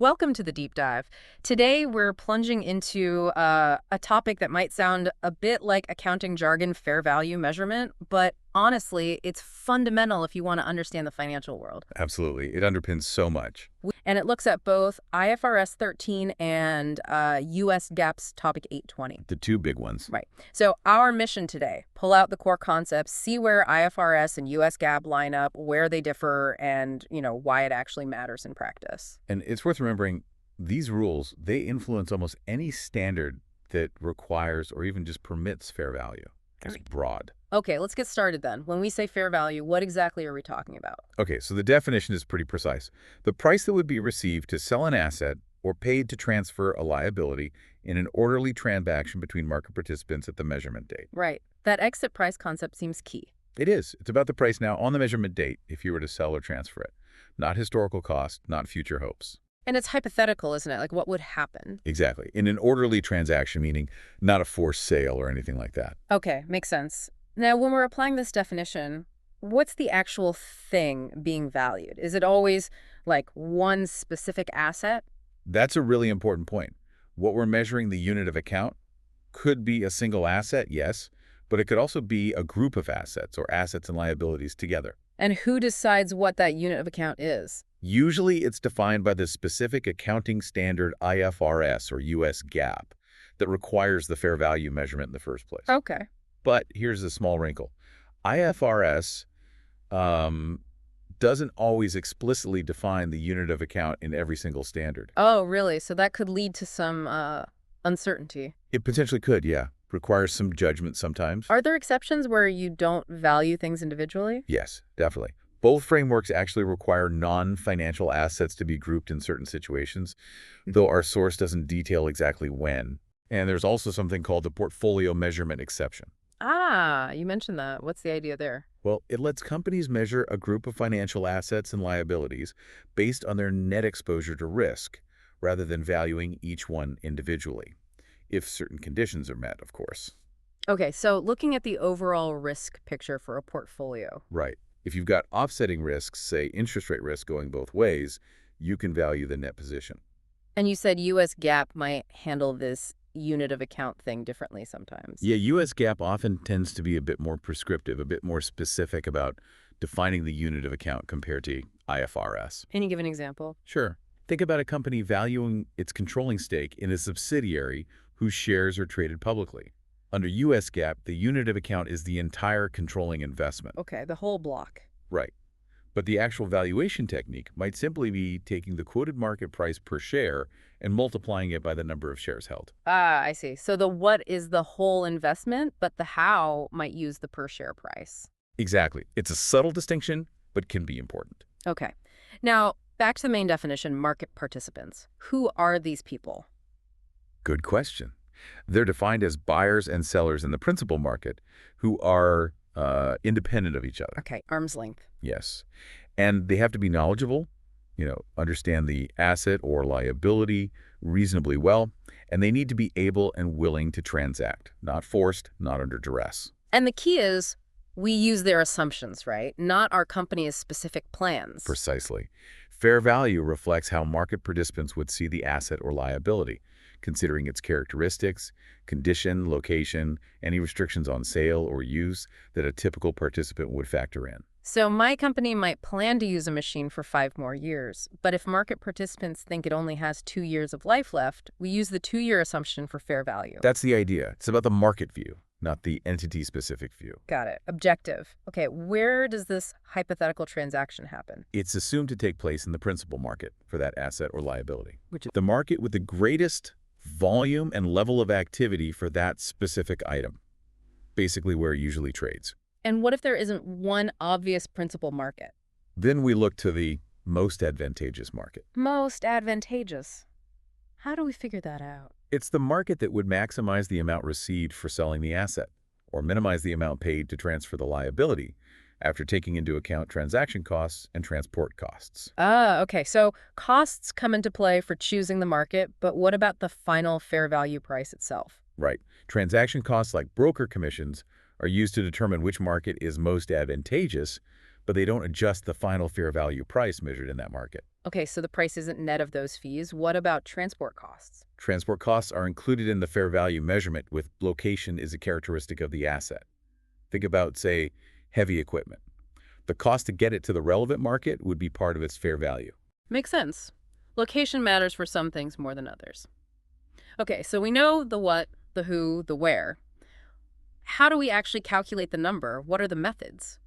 Welcome to the deep dive. Today, we're plunging into a topic that might sound a bit like accounting jargon, fair value measurement, but honestly, it's fundamental if you want to understand the financial world. Absolutely. It underpins so much. And it looks at both IFRS 13 and US GAAP's Topic 820. The two big ones. Right. So our mission today, pull out the core concepts, see where IFRS and US GAAP line up, where they differ, and, why it actually matters in practice. And it's worth remembering these rules, they influence almost any standard that requires or even just permits fair value. It's broad. Okay, let's get started then. When we say fair value, what exactly are we talking about? Okay, so the definition is pretty precise. The price that would be received to sell an asset or paid to transfer a liability in an orderly transaction between market participants at the measurement date. Right. That exit price concept seems key. It is. It's about the price now on the measurement date if you were to sell or transfer it. Not historical cost, not future hopes. And it's hypothetical, isn't it? Like, what would happen? Exactly. In an orderly transaction, meaning not a forced sale or anything like that. Okay, makes sense. Now, when we're applying this definition, what's the actual thing being valued? Is it always like one specific asset? That's a really important point. What we're measuring, the unit of account, could be a single asset, yes, but it could also be a group of assets or assets and liabilities together. And who decides what that unit of account is? Usually it's defined by the specific accounting standard IFRS or US GAAP that requires the fair value measurement in the first place. Okay. But here's a small wrinkle. IFRS doesn't always explicitly define the unit of account in every single standard. Oh, really? So that could lead to some uncertainty. It potentially could, yeah. Requires some judgment sometimes. Are there exceptions where you don't value things individually? Yes, definitely. Both frameworks actually require non-financial assets to be grouped in certain situations, though our source doesn't detail exactly when. And there's also something called the portfolio measurement exception. Ah, you mentioned that. What's the idea there? Well, it lets companies measure a group of financial assets and liabilities based on their net exposure to risk, rather than valuing each one individually, if certain conditions are met, of course. Okay, so looking at the overall risk picture for a portfolio. Right. If you've got offsetting risks, say interest rate risk going both ways, you can value the net position. And you said US GAAP might handle this unit of account thing differently sometimes. Yeah, US GAAP often tends to be a bit more prescriptive, a bit more specific about defining the unit of account compared to IFRS. Can you give an example? Sure. Think about a company valuing its controlling stake in a subsidiary whose shares are traded publicly. Under US GAAP, the unit of account is the entire controlling investment. Okay, the whole block. Right. But the actual valuation technique might simply be taking the quoted market price per share and multiplying it by the number of shares held. Ah, I see. So the what is the whole investment, but the how might use the per share price. Exactly. It's a subtle distinction, but can be important. Okay. Now, back to the main definition, market participants. Who are these people? Good question. They're defined as buyers and sellers in the principal market who are independent of each other. Okay, arm's length. Yes. And they have to be knowledgeable, understand the asset or liability reasonably well, and they need to be able and willing to transact, not forced, not under duress. And the key is we use their assumptions, right? Not our company's specific plans. Precisely. Fair value reflects how market participants would see the asset or liability, considering its characteristics, condition, location, any restrictions on sale or use that a typical participant would factor in. So my company might plan to use a machine for 5 more years, but if market participants think it only has 2 years of life left, we use the 2-year assumption for fair value. That's the idea. It's about the market view, not the entity-specific view. Got it. Objective. Okay, where does this hypothetical transaction happen? It's assumed to take place in the principal market for that asset or liability, which is the market with the greatest volume and level of activity for that specific item, basically where it usually trades. And what if there isn't one obvious principal market? Then we look to the most advantageous market. Most advantageous. How do we figure that out? It's the market that would maximize the amount received for selling the asset, or minimize the amount paid to transfer the liability, after taking into account transaction costs and transport costs. Ah, okay. So costs come into play for choosing the market, but what about the final fair value price itself? Right. Transaction costs like broker commissions are used to determine which market is most advantageous, but they don't adjust the final fair value price measured in that market. Okay, so the price isn't net of those fees. What about transport costs? Transport costs are included in the fair value measurement with location is a characteristic of the asset. Think about, say, heavy equipment. The cost to get it to the relevant market would be part of its fair value. Makes sense. Location matters for some things more than others. Okay, so we know the what, the who, the where. How do we actually calculate the number? What are the methods?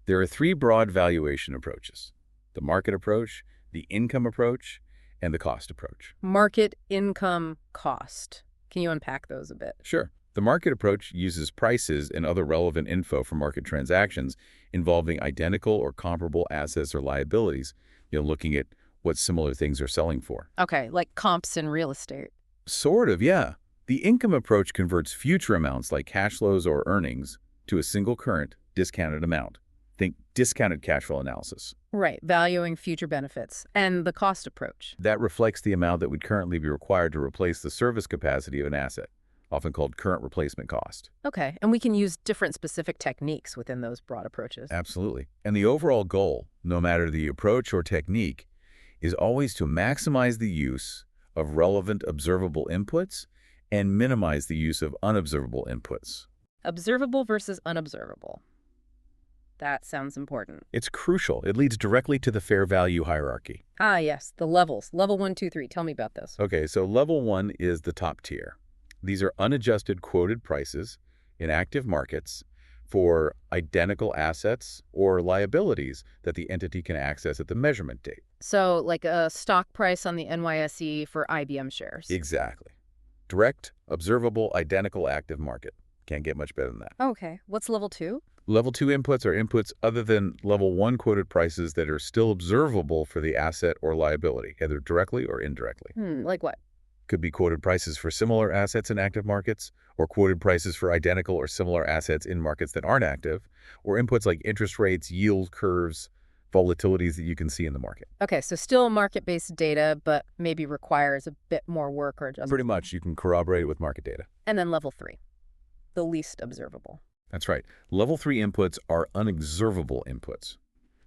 There are three broad valuation approaches: the market approach, the income approach, and the cost approach. Market, income, cost. Can you unpack those a bit? Sure. The market approach uses prices and other relevant info from market transactions involving identical or comparable assets or liabilities, looking at what similar things are selling for. Okay, like comps in real estate. Sort of, yeah. The income approach converts future amounts like cash flows or earnings to a single current, discounted amount. Think discounted cash flow analysis. Right, valuing future benefits. And the cost approach. That reflects the amount that would currently be required to replace the service capacity of an asset, often called current replacement cost. Okay, and we can use different specific techniques within those broad approaches. Absolutely. And the overall goal, no matter the approach or technique, is always to maximize the use of relevant observable inputs and minimize the use of unobservable inputs. Observable versus unobservable. That sounds important. It's crucial. It leads directly to the fair value hierarchy. Ah, yes, the levels. Level 1, 2, 3. Tell me about those. Okay, so level 1 is the top tier. These are unadjusted quoted prices in active markets for identical assets or liabilities that the entity can access at the measurement date. So, like a stock price on the NYSE for IBM shares. Exactly. Direct, observable, identical active market. Can't get much better than that. Okay, what's level 2? Level 2 inputs are inputs other than level 1 quoted prices that are still observable for the asset or liability, either directly or indirectly. Like what? Could be quoted prices for similar assets in active markets, or quoted prices for identical or similar assets in markets that aren't active, or inputs like interest rates, yield curves, volatilities that you can see in the market. Okay, so still market-based data, but maybe requires a bit more work or adjustment. Pretty much, you can corroborate it with market data. And then level 3, the least observable. That's right. Level 3 inputs are unobservable inputs.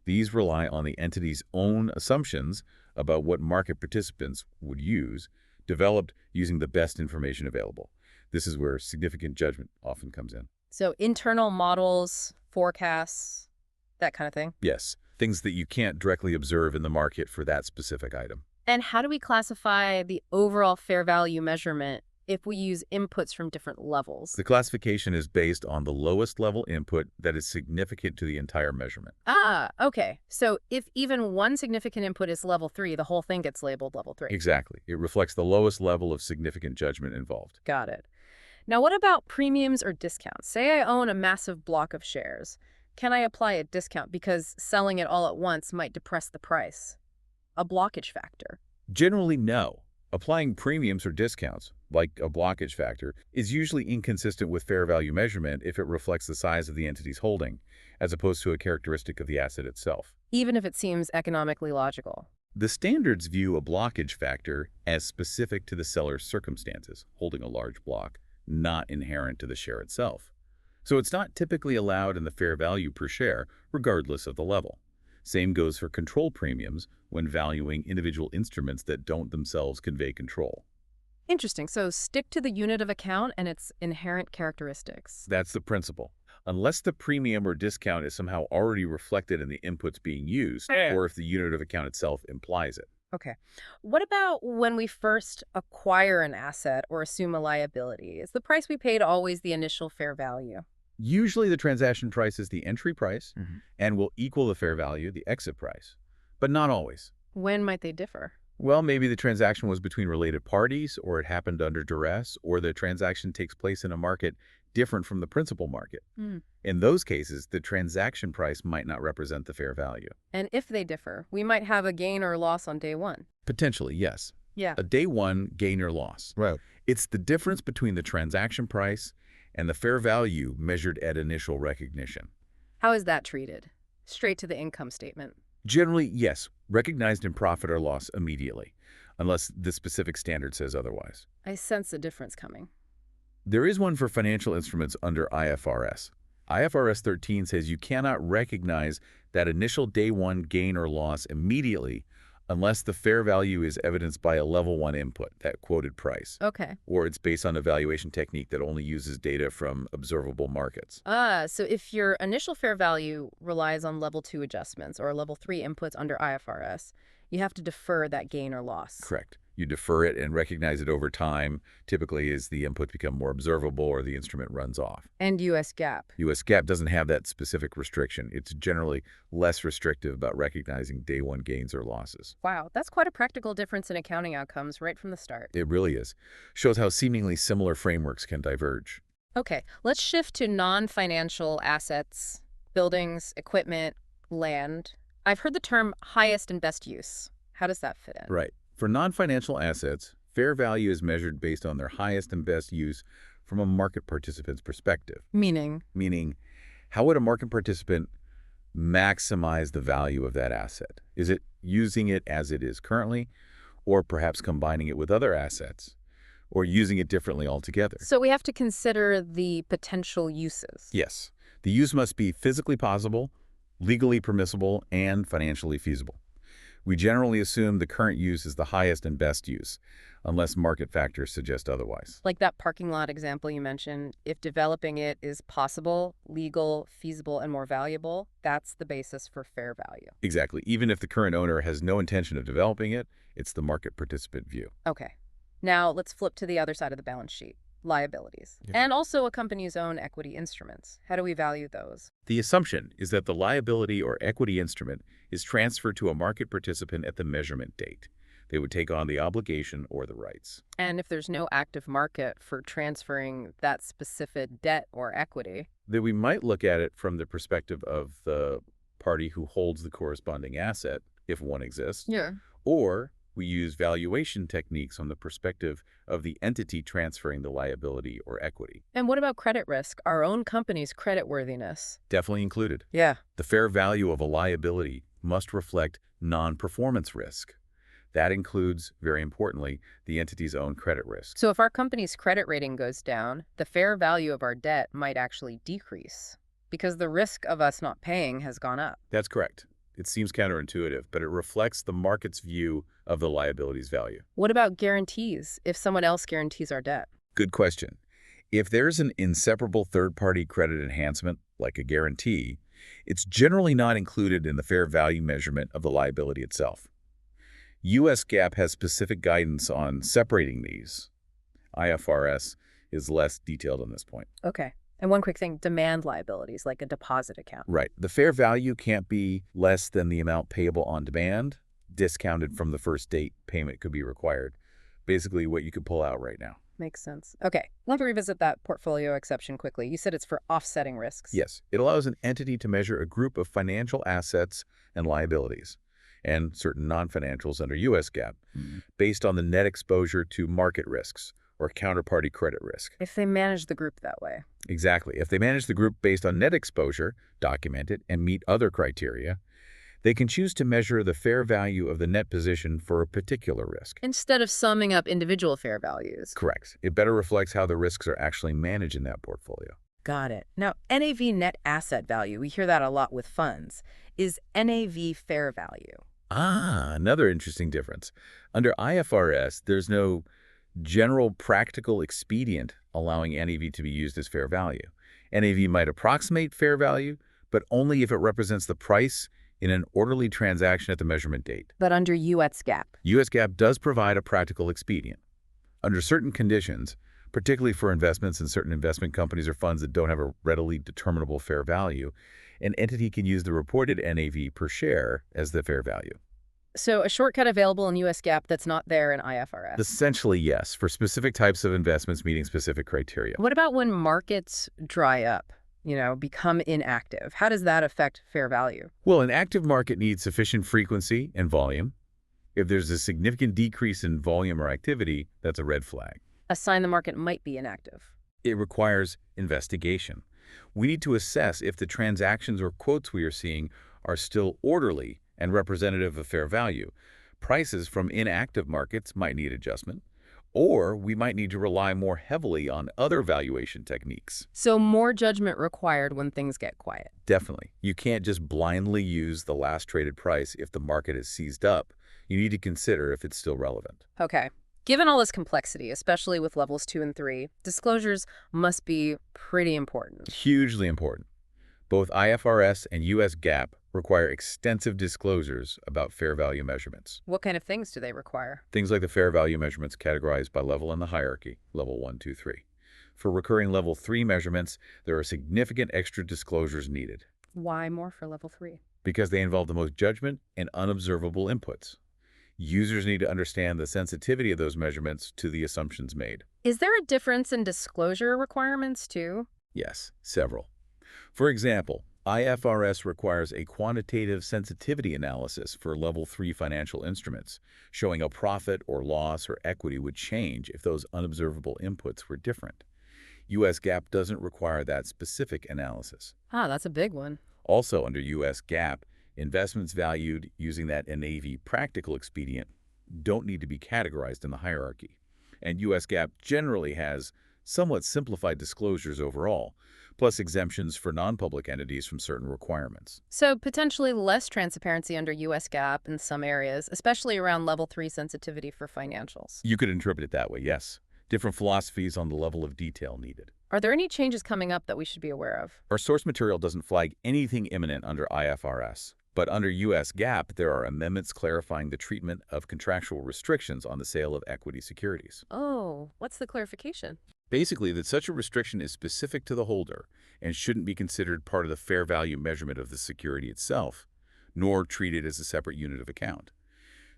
These rely on the entity's own assumptions about what market participants would use, developed using the best information available. This is where significant judgment often comes in. So internal models, forecasts, that kind of thing. Yes, things that you can't directly observe in the market for that specific item. And how do we classify the overall fair value measurement if we use inputs from different levels? The classification is based on the lowest level input that is significant to the entire measurement. Ah, okay. So if even one significant input is level 3, the whole thing gets labeled level 3. Exactly. It reflects the lowest level of significant judgment involved. Got it. Now, what about premiums or discounts? Say I own a massive block of shares. Can I apply a discount because selling it all at once might depress the price? A blockage factor. Generally, no. Applying premiums or discounts, like a blockage factor, is usually inconsistent with fair value measurement if it reflects the size of the entity's holding, as opposed to a characteristic of the asset itself. Even if it seems economically logical. The standards view a blockage factor as specific to the seller's circumstances, holding a large block, not inherent to the share itself. So it's not typically allowed in the fair value per share, regardless of the level. Same goes for control premiums when valuing individual instruments that don't themselves convey control. Interesting. So stick to the unit of account and its inherent characteristics. That's the principle. Unless the premium or discount is somehow already reflected in the inputs being used, or if the unit of account itself implies it. Okay. What about when we first acquire an asset or assume a liability? Is the price we paid always the initial fair value? Usually the transaction price is the entry price and will equal the fair value, the exit price, but not always. When might they differ? Well, maybe the transaction was between related parties, or it happened under duress, or the transaction takes place in a market different from the principal market. In those cases, the transaction price might not represent the fair value. And if they differ, we might have a gain or loss on day one. Potentially, yes. Yeah. A day one gain or loss. Right. It's the difference between the transaction price and the fair value measured at initial recognition. How is that treated? Straight to the income statement. Generally, yes, recognized in profit or loss immediately, unless the specific standard says otherwise. I sense a difference coming. There is one for financial instruments under IFRS. IFRS 13 says you cannot recognize that initial day one gain or loss immediately unless the fair value is evidenced by a level 1 input, that quoted price, Okay. or it's based on a valuation technique that only uses data from observable markets. So if your initial fair value relies on level 2 adjustments or level 3 inputs under IFRS, you have to defer that gain or loss. Correct. You defer it and recognize it over time, typically as the inputs become more observable or the instrument runs off. And US GAAP. US GAAP doesn't have that specific restriction. It's generally less restrictive about recognizing day one gains or losses. Wow, that's quite a practical difference in accounting outcomes right from the start. It really is. Shows how seemingly similar frameworks can diverge. Okay, let's shift to non-financial assets, buildings, equipment, land. I've heard the term highest and best use. How does that fit in? Right. For non-financial assets, fair value is measured based on their highest and best use from a market participant's perspective. Meaning? Meaning, how would a market participant maximize the value of that asset? Is it using it as it is currently, or perhaps combining it with other assets, or using it differently altogether? So we have to consider the potential uses. Yes. The use must be physically possible, legally permissible, and financially feasible. We generally assume the current use is the highest and best use, unless market factors suggest otherwise. Like that parking lot example you mentioned, if developing it is possible, legal, feasible, and more valuable, that's the basis for fair value. Exactly. Even if the current owner has no intention of developing it, it's the market participant view. Okay. Now let's flip to the other side of the balance sheet, liabilities, Yeah. and also a company's own equity instruments. How do we value those? The assumption is that the liability or equity instrument is transferred to a market participant at the measurement date. They would take on the obligation or the rights. And if there's no active market for transferring that specific debt or equity, Then we might look at it from the perspective of the party who holds the corresponding asset, if one exists, yeah. or we use valuation techniques from the perspective of the entity transferring the liability or equity. And what about credit risk, our own company's creditworthiness? Definitely included. Yeah. The fair value of a liability must reflect non-performance risk. That includes, very importantly, the entity's own credit risk. So if our company's credit rating goes down, the fair value of our debt might actually decrease because the risk of us not paying has gone up. That's correct. It seems counterintuitive, but it reflects the market's view of the liability's value. What about guarantees if someone else guarantees our debt? Good question. If there's an inseparable third-party credit enhancement, like a guarantee, it's generally not included in the fair value measurement of the liability itself. US GAAP has specific guidance on separating these. IFRS is less detailed on this point. Okay. And one quick thing, demand liabilities, like a deposit account. Right. The fair value can't be less than the amount payable on demand, discounted from the first date payment could be required. Basically what you could pull out right now. Makes sense. Okay, let me revisit that portfolio exception quickly. You said it's for offsetting risks. Yes, it allows an entity to measure a group of financial assets and liabilities, and certain non-financials under US GAAP, based on the net exposure to market risks or counterparty credit risk. If they manage the group that way. Exactly. If they manage the group based on net exposure, document it, and meet other criteria, they can choose to measure the fair value of the net position for a particular risk. Instead of summing up individual fair values. Correct. It better reflects how the risks are actually managed in that portfolio. Got it. Now, NAV net asset value, we hear that a lot with funds. Is NAV fair value? Another interesting difference. Under IFRS, there's no general practical expedient allowing NAV to be used as fair value. NAV might approximate fair value, but only if it represents the price in an orderly transaction at the measurement date. But under US GAAP. US GAAP does provide a practical expedient. Under certain conditions, particularly for investments in certain investment companies or funds that don't have a readily determinable fair value, an entity can use the reported NAV per share as the fair value. So a shortcut available in US GAAP that's not there in IFRS. Essentially, yes, for specific types of investments meeting specific criteria. What about when markets dry up, become inactive? How does that affect fair value? Well, an active market needs sufficient frequency and volume. If there's a significant decrease in volume or activity, that's a red flag. A sign the market might be inactive. It requires investigation. We need to assess if the transactions or quotes we are seeing are still orderly and representative of fair value. Prices from inactive markets might need adjustment, Or we might need to rely more heavily on other valuation techniques. So more judgment required when things get quiet. Definitely. You can't just blindly use the last traded price if the market is seized up. You need to consider if it's still relevant. Okay. Given all this complexity, especially with levels 2 and 3, disclosures must be pretty important. Hugely important. Both IFRS and US GAAP require extensive disclosures about fair value measurements. What kind of things do they require? Things like the fair value measurements categorized by level in the hierarchy, level 1, 2, 3. For recurring level 3 measurements, there are significant extra disclosures needed Why more for level 3? because they involve the most judgment and unobservable inputs. Users need to understand the sensitivity of those measurements to the assumptions made. Is there a difference in disclosure requirements too? Yes, several. For example, IFRS requires a quantitative sensitivity analysis for level 3 financial instruments, showing a profit or loss or equity would change if those unobservable inputs were different. US GAAP doesn't require that specific analysis. Ah, that's a big one. Also, under US GAAP, investments valued using that NAV practical expedient don't need to be categorized in the hierarchy. And US GAAP generally has somewhat simplified disclosures overall, plus exemptions for non-public entities from certain requirements. So potentially less transparency under US GAAP in some areas, especially around level 3 sensitivity for financials. You could interpret it that way, yes. Different philosophies on the level of detail needed. Are there any changes coming up that we should be aware of? Our source material doesn't flag anything imminent under IFRS, but under US GAAP, there are amendments clarifying the treatment of contractual restrictions on the sale of equity securities. Oh, what's the clarification? Basically, that such a restriction is specific to the holder and shouldn't be considered part of the fair value measurement of the security itself, nor treated as a separate unit of account.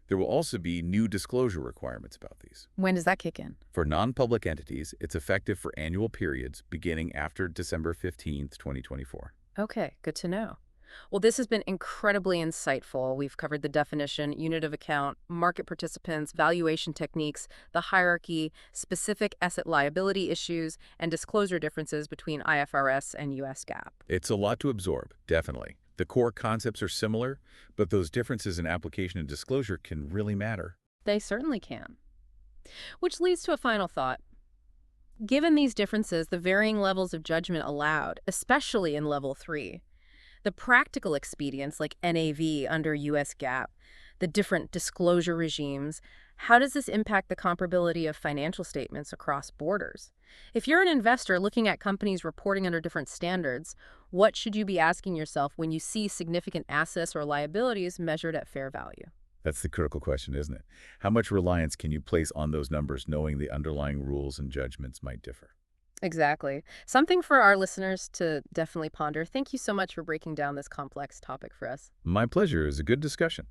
There will also be new disclosure requirements about these. When does that kick in? For non-public entities, it's effective for annual periods beginning after December 15th, 2024. Okay, good to know. Well, this has been incredibly insightful. We've covered the definition, unit of account, market participants, valuation techniques, the hierarchy, specific asset liability issues, and disclosure differences between IFRS and US GAAP. It's a lot to absorb, definitely. The core concepts are similar, but those differences in application and disclosure can really matter. They certainly can. Which leads to a final thought. Given these differences, the varying levels of judgment allowed, especially in level 3, the practical expedients like NAV under US GAAP, the different disclosure regimes, how does this impact the comparability of financial statements across borders? If you're an investor looking at companies reporting under different standards, what should you be asking yourself when you see significant assets or liabilities measured at fair value? That's the critical question, isn't it? How much reliance can you place on those numbers knowing the underlying rules and judgments might differ? Exactly. Something for our listeners to definitely ponder. Thank you so much for breaking down this complex topic for us. My pleasure. It was a good discussion.